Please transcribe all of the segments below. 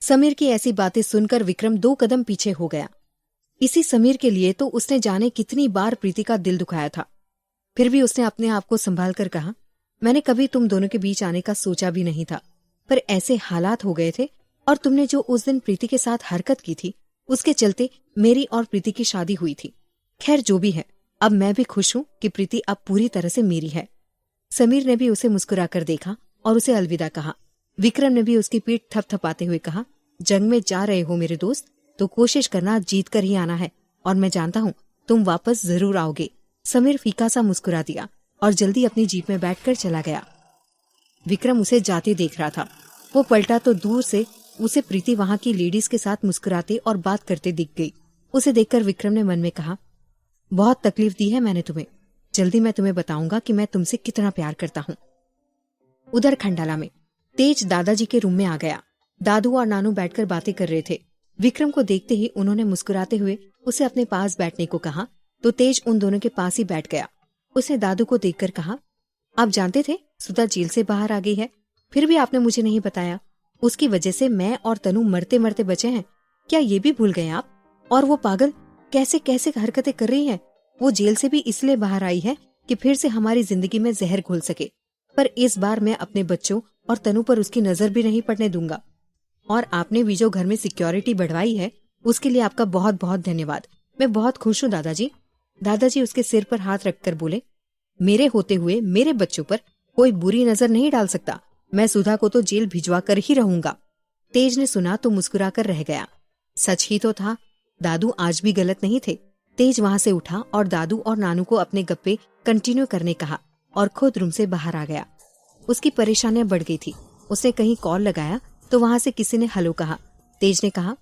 समीर की ऐसी बातें सुनकर विक्रम 2 कदम पीछे हो गया। इसी समीर के लिए तो उसने जाने कितनी बार प्रीति का दिल दुखाया था। फिर भी उसने अपने आप को संभाल कर कहा, मैंने कभी तुम दोनों के बीच आने का सोचा भी नहीं था, पर ऐसे हालात हो गए थे और तुमने जो उस दिन प्रीति के साथ हरकत की थी उसके चलते मेरी और प्रीति की शादी हुई थी। खैर जो भी है, अब मैं भी खुश हूं कि प्रीति अब पूरी तरह से मेरी है। समीर ने भी उसे मुस्कुराकर देखा और उसे अलविदा कहा। विक्रम ने भी उसकी पीठ थपथपाते हुए कहा, जंग में जा रहे हो मेरे दोस्त, तो कोशिश करना जीत कर ही आना है, और मैं जानता हूँ तुम वापस जरूर आओगे। समीर फीका सा मुस्कुरा दिया और जल्दी अपनी जीप में बैठकर चला गया। विक्रम उसे जाते देख रहा था। वो पलटा तो दूर से उसे प्रीति वहां की लेडीज के साथ मुस्कुराते और बात करते दिख गई। उसे देखकर विक्रम ने मन में कहा, बहुत तकलीफ दी है मैंने तुम्हें, जल्दी मैं तुम्हें बताऊंगा कि मैं तुमसे कितना प्यार करता हूँ। उधर खंडाला में तेज दादाजी के रूम में आ गया। दादू और नानू बैठकर बातें कर रहे थे। विक्रम को देखते ही उन्होंने मुस्कुराते हुए उसे अपने पास बैठने को कहा, तो तेज उन दोनों के पास ही बैठ गया। उसने दादू को देखकर कहा, आप जानते थे सुधा जेल से बाहर आ गई है, फिर भी आपने मुझे नहीं बताया। उसकी वजह से मैं और तनु मरते मरते बचे हैं, क्या ये भी भूल गए आप? और वो पागल कैसे कैसे हरकतें कर रही है। वो जेल से भी इसलिए बाहर आई है कि फिर से हमारी जिंदगी में जहर घोल सके, पर इस बार मैं अपने बच्चों और तनु पर उसकी नजर भी नहीं पड़ने दूंगा। और आपने भी जो घर में सिक्योरिटी बढ़वाई है उसके लिए आपका बहुत बहुत धन्यवाद। मैं बहुत खुश हूँ दादाजी। दादाजी उसके सिर पर हाथ रखकर बोले, मेरे होते हुए मेरे बच्चों पर कोई बुरी नजर नहीं डाल सकता। मैं सुधा को तो जेल भिजवा कर ही रहूंगा। तेज ने सुना तो मुस्कुराकर रह गया। सच ही तो था, दादू आज भी गलत नहीं थे। तेज वहां से उठा और दादू और नानू को अपने गप्पे कंटिन्यू करने कहा और खुद रूम से बाहर आ गया। उसकी परेशानियां बढ़ गई थी। उसने कहीं कॉल लगाया तो वहां से किसी ने हेलो कहा। तेज ने कहा,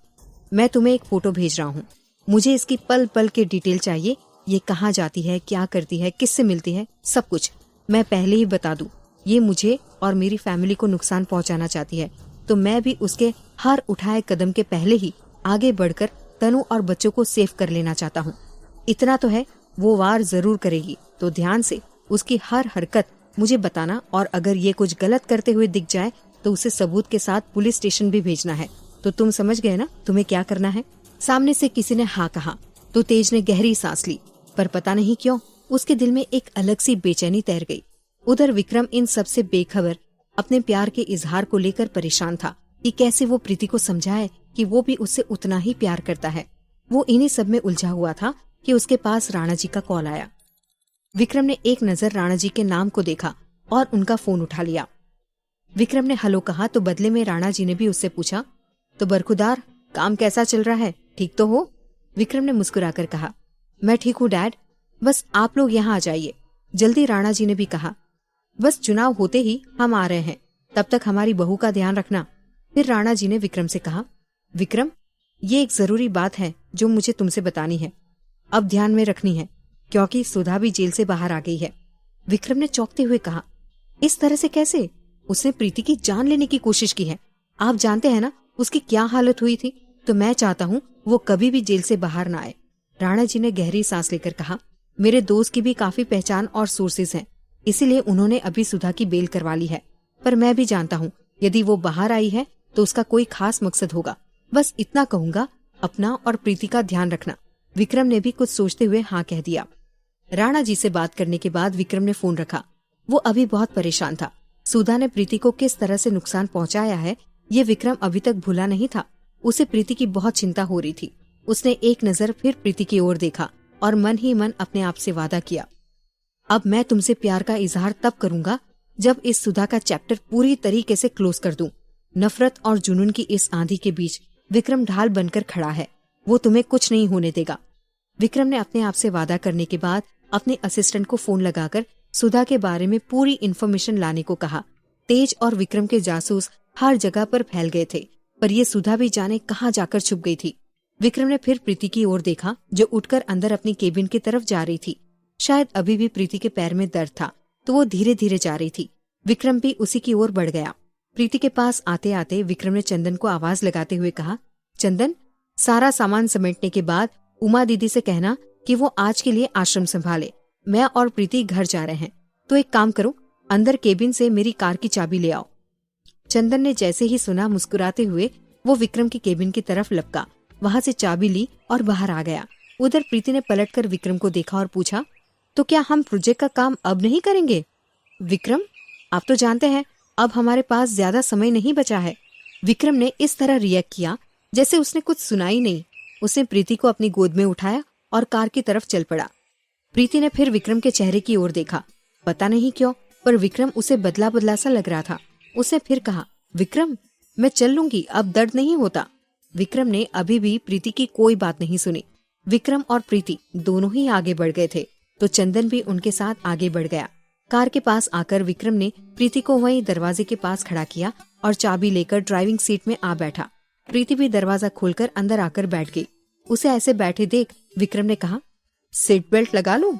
मैं तुम्हें एक फोटो भेज रहा हूँ, मुझे इसकी पल पल के डिटेल चाहिए। ये कहाँ जाती है, क्या करती है, किससे मिलती है, सब कुछ। मैं पहले ही बता दूं, ये मुझे और मेरी फैमिली को नुकसान पहुंचाना चाहती है, तो मैं भी उसके हर उठाए कदम के पहले ही आगे बढ़कर तनु और बच्चों को सेफ कर लेना चाहता हूँ। इतना तो है, वो वार जरूर करेगी, तो ध्यान से उसकी हर हरकत मुझे बताना, और अगर ये कुछ गलत करते हुए दिख जाए तो उसे सबूत के साथ पुलिस स्टेशन भी भेजना है। तो तुम समझ गए ना तुम्हें क्या करना है? सामने से किसी ने हाँ कहा तो तेज ने गहरी सांस ली, पर पता नहीं क्यों उसके दिल में एक अलग सी बेचैनी तैर गई। उधर विक्रम इन सब से बेखबर अपने प्यार के इजहार को लेकर परेशान था कि कैसे वो प्रीति को समझाए कि वो भी उससे उतना ही प्यार करता है। वो इन्हीं सब में उलझा हुआ था कि उसके पास राणा जी का कॉल आया। विक्रम ने एक नजर राणा जी के नाम को देखा और उनका फोन उठा लिया। विक्रम ने हेलो कहा तो बदले में राणा जी ने भी उससे पूछा, तो बरखुदार, काम कैसा चल रहा है, ठीक तो हो? विक्रम ने मुस्कुराकर कहा, मैं ठीक हूँ डैड, बस आप लोग यहाँ आ जाइए जल्दी। राणा जी ने भी कहा, बस चुनाव होते ही हम आ रहे हैं, तब तक हमारी बहू का ध्यान रखना। फिर राणा जी ने विक्रम से कहा, विक्रम, ये एक जरूरी बात है जो मुझे तुमसे बतानी है, अब ध्यान में रखनी है, क्योंकि सुधा भी जेल से बाहर आ गई है। विक्रम ने चौंकते हुए कहा, इस तरह से कैसे? उसने प्रीति की जान लेने की कोशिश की है। आप जानते हैं ना उसकी क्या हालत हुई थी, तो मैं चाहता हूँ वो कभी भी जेल से बाहर ना आए। राणा जी ने गहरी सांस लेकर कहा, मेरे दोस्त की भी काफी पहचान और सोर्सेज हैं, इसीलिए उन्होंने अभी सुधा की बेल करवा ली है, पर मैं भी जानता हूँ यदि वो बाहर आई है तो उसका कोई खास मकसद होगा। बस इतना कहूंगा, अपना और प्रीति का ध्यान रखना। विक्रम ने भी कुछ सोचते हुए हाँ कह दिया। राणा जी से बात करने के बाद विक्रम ने फोन रखा। वो अभी बहुत परेशान था। सुधा ने प्रीति को किस तरह से नुकसान पहुंचाया है ये विक्रम अभी तक भूला नहीं था। उसे प्रीति की बहुत चिंता हो रही थी। उसने एक नजर फिर प्रीति की ओर देखा और मन ही मन अपने आप से वादा किया, अब मैं तुमसे प्यार का इजहार तब करूंगा जब इस सुधा का चैप्टर पूरी तरीके से क्लोज कर दूं। नफरत और जुनून की इस आंधी के बीच विक्रम ढाल बनकर खड़ा है, वो तुम्हें कुछ नहीं होने देगा। विक्रम ने अपने आप से वादा करने के बाद अपने असिस्टेंट को फोन लगाकर सुधा के बारे में पूरी इन्फॉर्मेशन लाने को कहा। तेज और विक्रम के जासूस हर जगह पर फैल गए थे, पर ये सुधा भी जाने कहाँ जाकर छुप गई थी। विक्रम ने फिर प्रीति की ओर देखा जो उठकर अंदर अपनी केबिन की तरफ जा रही थी। शायद अभी भी प्रीति के पैर में दर्द था, तो वो धीरे धीरे जा रही थी। विक्रम भी उसी की ओर बढ़ गया। प्रीति के पास आते आते विक्रम ने चंदन को आवाज लगाते हुए कहा, चंदन, सारा सामान समेटने के बाद उमा दीदी से कहना कि वो आज के लिए आश्रम संभाले। मैं और प्रीति घर जा रहे हैं, तो एक काम करो, अंदर केबिन से मेरी कार की चाबी ले आओ। चंदन ने जैसे ही सुना मुस्कुराते हुए वो विक्रम की केबिन की तरफ लपका, वहाँ से चाबी ली और बाहर आ गया। उधर प्रीति ने पलटकर विक्रम को देखा और पूछा, तो क्या हम प्रोजेक्ट का काम अब नहीं करेंगे? विक्रम, आप तो जानते हैं अब हमारे पास ज्यादा समय नहीं बचा है। विक्रम ने इस तरह रिएक्ट किया जैसे उसने कुछ सुना ही नहीं। उसने प्रीति को अपनी गोद में उठाया और कार की तरफ चल पड़ा। प्रीति ने फिर विक्रम के चेहरे की ओर देखा। पता नहीं क्यों, पर विक्रम उसे बदला बदला सा लग रहा था। उसने फिर कहा, विक्रम, मैं चल लूंगी, अब दर्द नहीं होता। विक्रम ने अभी भी प्रीति की कोई बात नहीं सुनी। विक्रम और प्रीति दोनों ही आगे बढ़ गए थे, तो चंदन भी उनके साथ आगे बढ़ गया। कार के पास आकर विक्रम ने प्रीति को वहीं दरवाजे के पास खड़ा किया और चाबी लेकर ड्राइविंग सीट में आ बैठा। प्रीति भी दरवाजा खोलकर अंदर आकर बैठ गई। उसे ऐसे बैठे देख विक्रम ने कहा, सीट बेल्ट लगा लूं?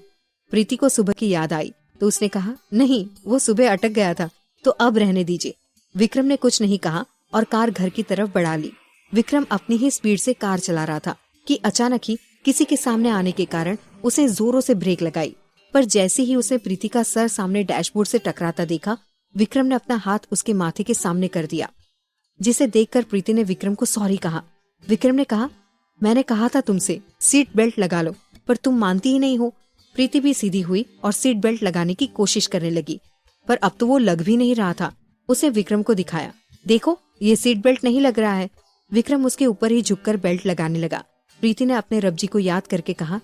प्रीति को सुबह की याद आई तो उसने कहा, नहीं, वो सुबह अटक गया था, तो अब रहने दीजिए। विक्रम ने कुछ नहीं कहा और कार घर की तरफ बढ़ा ली। विक्रम अपनी ही स्पीड से कार चला रहा था कि अचानक ही किसी के सामने आने के कारण उसे जोरों से ब्रेक लगाई। पर जैसे ही उसे प्रीति का सर सामने डैशबोर्ड से टकराता देखा, विक्रम ने अपना हाथ उसके माथे के सामने कर दिया, जिसे देखकर प्रीति ने विक्रम को सॉरी कहा। विक्रम ने कहा, मैंने कहा था तुमसे सीट बेल्ट लगा लो, पर तुम मानती ही नहीं हो। प्रीति भी सीधी हुई और सीट बेल्ट लगाने की कोशिश करने लगी, पर अब तो वो लग भी नहीं रहा था। उसे विक्रम को दिखाया, देखो ये सीट बेल्ट नहीं लग रहा है। विक्रम उसके ऊपर ही झुककर बेल्ट लगाने लगा। प्रीति ने अपने रब जी को याद करके कहा,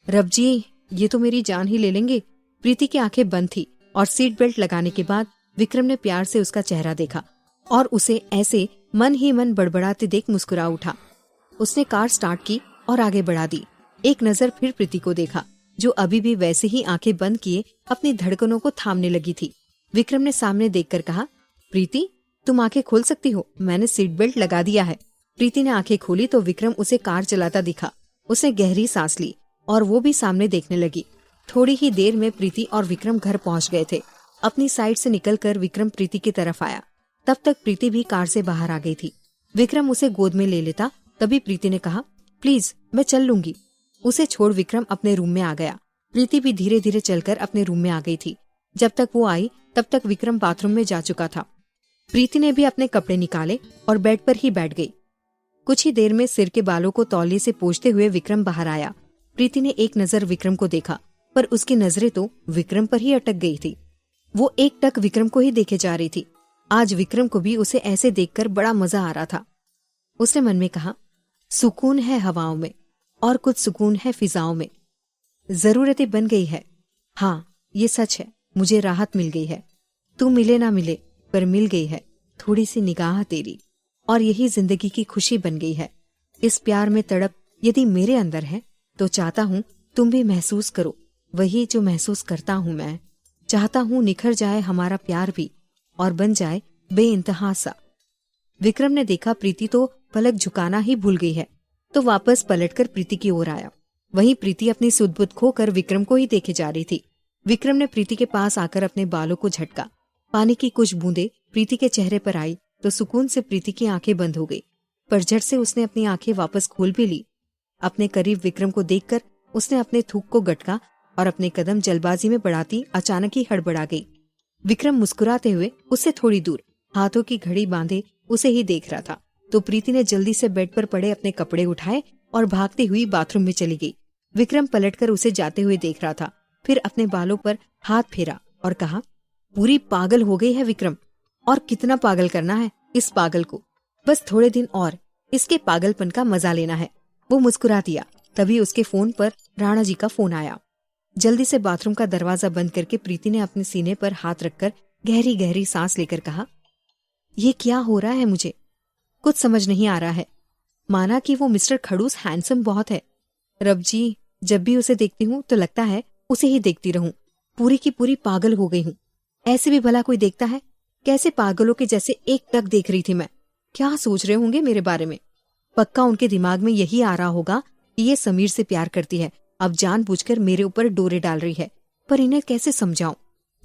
रब जी, ये तो मेरी जान ही ले लेंगे। प्रीति की आंखें बंद थी और सीट बेल्ट लगाने के बाद विक्रम ने प्यार से उसका चेहरा देखा और उसे ऐसे मन ही मन बड़बड़ाते देख मुस्कुरा उठा। उसने कार स्टार्ट की और आगे बढ़ा दी। एक नजर फिर प्रीति को देखा, जो अभी भी वैसे ही आंखें बंद किए अपनी धड़कनों को थामने लगी थी। विक्रम ने सामने देखकर कहा, प्रीति, तुम आंखें खोल सकती हो, मैंने सीट बेल्ट लगा दिया है। प्रीति ने आंखें खोली तो विक्रम उसे कार चलाता दिखा। उसने गहरी सांस ली और वो भी सामने देखने लगी। थोड़ी ही देर में प्रीति और विक्रम घर पहुंच गए थे। अपनी साइड से निकलकर विक्रम प्रीति की तरफ आया। तब तक प्रीति भी कार से बाहर आ गई थी। विक्रम उसे गोद में ले लेता, तभी प्रीति ने कहा, प्लीज मैं चल लूंगी। उसे छोड़ विक्रम अपने रूम में आ गया। प्रीति भी धीरे धीरे चलकर अपने रूम में आ गई थी। जब तक वो आई तब तक विक्रम बाथरूम में जा चुका था। प्रीति ने भी अपने कपड़े निकाले और बेड पर ही बैठ गई। कुछ ही देर में सिर के बालों को तौलिए से पोंछते हुए विक्रम बाहर आया। प्रीति ने एक नजर विक्रम को देखा, पर उसकी नजरें तो विक्रम पर ही अटक गई थी। वो एक टक विक्रम को ही देखे जा रही थी। आज विक्रम को भी उसे ऐसे देखकर बड़ा मजा आ रहा था। उसने मन में कहा, सुकून है हवाओं में और कुछ सुकून है फिजाओं में। जरूरतें बन गई है। हाँ, ये सच है, मुझे राहत मिल गई है। तू मिले ना मिले, पर मिल गई है थोड़ी सी निगाह तेरी, और यही जिंदगी की खुशी बन गई है। इस प्यार में तड़प यदि मेरे अंदर है तो चाहता हूँ तुम भी महसूस करो वही जो महसूस करता हूँ मैं। चाहता हूँ निखर जाए हमारा प्यार भी और बन जाए बेइंतहा सा। विक्रम ने देखा प्रीति तो पलक झुकाना ही भूल गई है, तो वापस पलटकर प्रीति की ओर आया। वहीं प्रीति अपनी सुध-बुध खोकर विक्रम को ही देखे जा रही थी। विक्रम ने प्रीति के पास आकर अपने बालों को झटका। पानी की कुछ बूंदें प्रीति के चेहरे पर आई तो सुकून से प्रीति की आंखें बंद हो गई, पर झट से उसने अपनी आंखें वापस खोल भी ली। अपने करीब विक्रम को देखकर उसने अपने थूक को गटका और अपने कदम जल्दबाजी में बढ़ाती अचानक ही हड़बड़ा गई। विक्रम मुस्कुराते हुए उससे थोड़ी दूर हाथों की घड़ी बांधे उसे ही देख रहा था, तो प्रीति ने जल्दी से बेड पर पड़े अपने कपड़े उठाए और भागती हुई बाथरूम में चली गई। विक्रम पलटकर उसे जाते हुए देख रहा था, फिर अपने बालों पर हाथ फेरा और कहा, पूरी पागल हो गई है विक्रम, और कितना पागल करना है इस पागल को, बस थोड़े दिन और इसके पागलपन का मजा लेना है। वो मुस्कुरा दिया। तभी उसके फोन पर राणा जी का फोन आया। जल्दी से बाथरूम का दरवाजा बंद करके प्रीति ने अपने सीने पर हाथ रखकर गहरी गहरी सांस लेकर कहा, ये क्या हो रहा है, मुझे कुछ समझ नहीं आ रहा है। माना कि वो मिस्टर खड़ूस हैंडसम बहुत है। रब जी, जब भी उसे देखती हूँ तो लगता है उसे ही देखती रहूं। पूरी की पूरी पागल हो गई हूँ। ऐसे भी भला कोई देखता है? कैसे पागलों के जैसे एक टक देख रही थी मैं। क्या सोच रहे होंगे मेरे बारे में? पक्का उनके दिमाग में यही आ रहा होगा कि ये समीर से प्यार करती है, अब जानबूझकर मेरे ऊपर डोरे डाल रही है। पर इन्हें कैसे समझाऊं?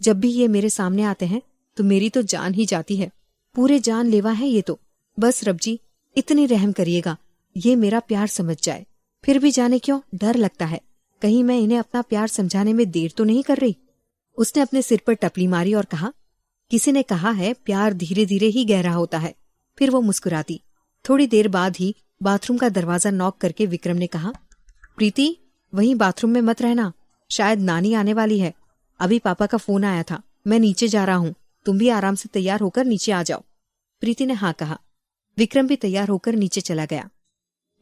जब भी ये मेरे सामने आते हैं तो मेरी तो जान ही जाती है। पूरे जान लेवा है ये तो। बस रब जी, इतनी रहम करिएगा, ये मेरा प्यार समझ जाए। फिर भी जाने क्यों डर लगता है, कहीं मैं इन्हें अपना प्यार समझाने में देर तो नहीं कर रही। उसने अपने सिर पर टपली मारी और कहा, किसी ने कहा है प्यार धीरे धीरे ही गहरा होता है। फिर वो मुस्कुराती, थोड़ी देर बाद ही बाथरूम का दरवाजा नॉक करके विक्रम ने कहा, प्रीति वहीं बाथरूम में मत रहना, शायद नानी आने वाली है। अभी पापा का फोन आया था, मैं नीचे जा रहा हूँ, तुम भी आराम से तैयार होकर नीचे आ जाओ। प्रीति ने हाँ कहा। विक्रम भी तैयार होकर नीचे चला गया।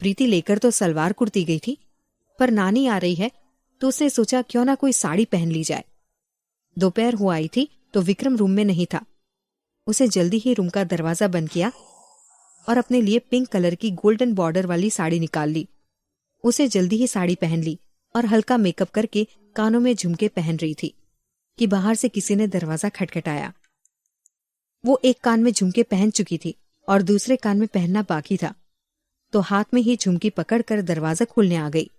प्रीति लेकर तो सलवार कुर्ती गई थी, पर नानी आ रही है तो उसने सोचा क्यों ना कोई साड़ी पहन ली जाए। दोपहर हो आई थी तो विक्रम रूम में नहीं था। उसे जल्दी ही रूम का दरवाजा बंद किया और अपने लिए पिंक कलर की गोल्डन बॉर्डर वाली साड़ी निकाल ली। उसे जल्दी ही साड़ी पहन ली और हल्का मेकअप करके कानों में झुमके पहन रही थी कि बाहर से किसी ने दरवाजा खटखटाया। वो एक कान में झुमके पहन चुकी थी और दूसरे कान में पहनना बाकी था, तो हाथ में ही झुमकी पकड़कर दरवाजा खोलने आ गई।